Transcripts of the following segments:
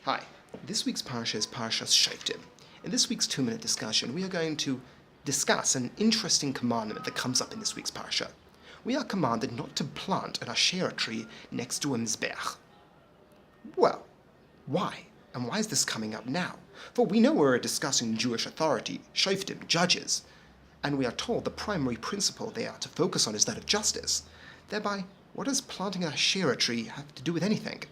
Hi, this week's Parasha is Parashat Shoftim. In this week's 2-minute discussion, we are going to discuss an interesting commandment that comes up in this week's Parasha. We are commanded not to plant an Asherah tree next to a Mizbeach. Well, why? And why is this coming up now? For we know we're discussing Jewish authority, Shoftim, judges, and we are told the primary principle they are to focus on is that of justice. Thereby, what does planting an Asherah tree have to do with anything?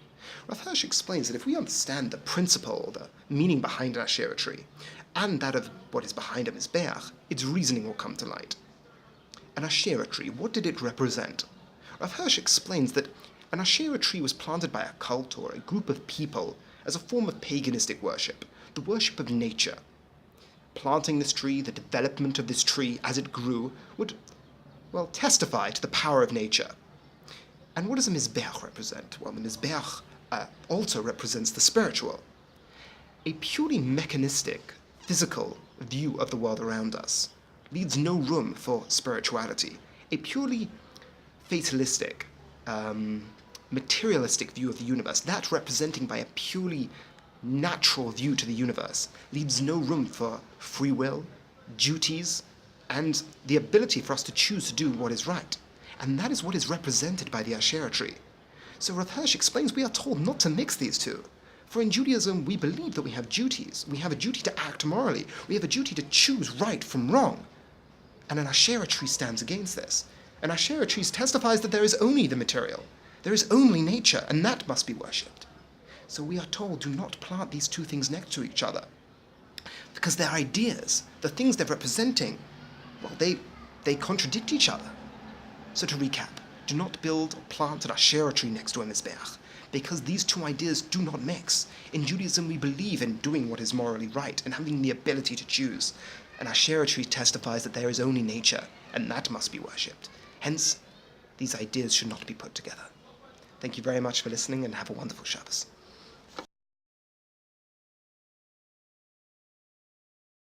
Rav Hirsch explains that if we understand the principle, the meaning behind an Asherah tree, and that of what is behind a Mizbeach, its reasoning will come to light. An Asherah tree, what did it represent? Rav Hirsch explains that an Asherah tree was planted by a cult or a group of people as a form of paganistic worship, the worship of nature. Planting this tree, the development of this tree as it grew, would, testify to the power of nature. And what does a Mizbeach represent? Well, the Mizbeach also represents the spiritual. A purely mechanistic, physical view of the world around us leaves no room for spirituality. A purely fatalistic, materialistic view of the universe, that representing by a purely natural view to the universe, leaves no room for free will, duties, and the ability for us to choose to do what is right. And that is what is represented by the Asherah tree. So Rav Hirsch explains we are told not to mix these two. For in Judaism, we believe that we have duties. We have a duty to act morally. We have a duty to choose right from wrong. And an Asherah tree stands against this. An Asherah tree testifies that there is only the material. There is only nature, and that must be worshipped. So we are told, do not plant these two things next to each other. Because their ideas, the things they're representing, well, they contradict each other. So to recap, do not build or plant an Asherah tree next to a Mizbeach, because these two ideas do not mix. In Judaism, we believe in doing what is morally right and having the ability to choose. An Asherah tree testifies that there is only nature, and that must be worshipped. Hence, these ideas should not be put together. Thank you very much for listening, and have a wonderful Shabbos.